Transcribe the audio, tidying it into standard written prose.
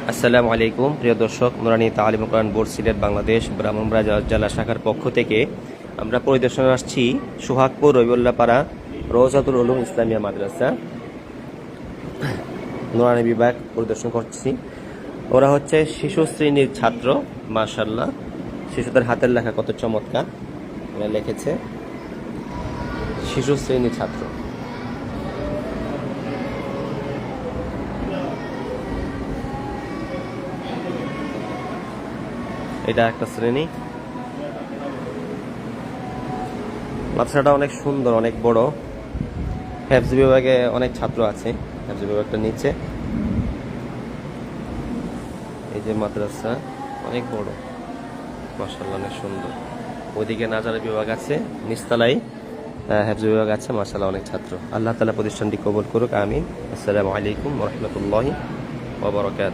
আসসালামু আলাইকুম প্রিয় দর্শক, নুরানি তালিম কোরআন বোর্ড সিলেট বাংলাদেশ ব্রাহ্মণবাড়িয়া জেলা শাখার পক্ষ থেকে আমরা পরিদর্শনে আসছি সোহাগপুর রবিউল্লাহ পাড়া রওজাতুল উলুম ইসলামিয়া মাদ্রাসা নুরানি বিভাগ পরিদর্শন করছি। ওরা হচ্ছে শিশু শ্রেণীর ছাত্র। মাশাআল্লাহ, শিশুদের হাতের লেখা কত চমৎকার, ওরা লিখেছে শিশু শ্রেণীর ছাত্র। এটা একটা শ্রেণী। মাদ্রাসাটা অনেক সুন্দর, অনেক বড়। হেফজ বিভাগে অনেক ছাত্র আছে। হেফজ বিভাগটা নিচে, এই যে মাদ্রাসা অনেক বড়, মাশাআল্লাহ অনেক সুন্দর। ওইদিকে নাজারা বিভাগ আছে, নিচতলায় হেফজ বিভাগ আছে। মাশাআল্লাহ অনেক ছাত্র। আল্লাহ তাআলা প্রতিষ্ঠানটি কবুল করুক, আমিন। আসসালামু আলাইকুম ওয়া রাহমাতুল্লাহি ওয়া বারাকাতুহু।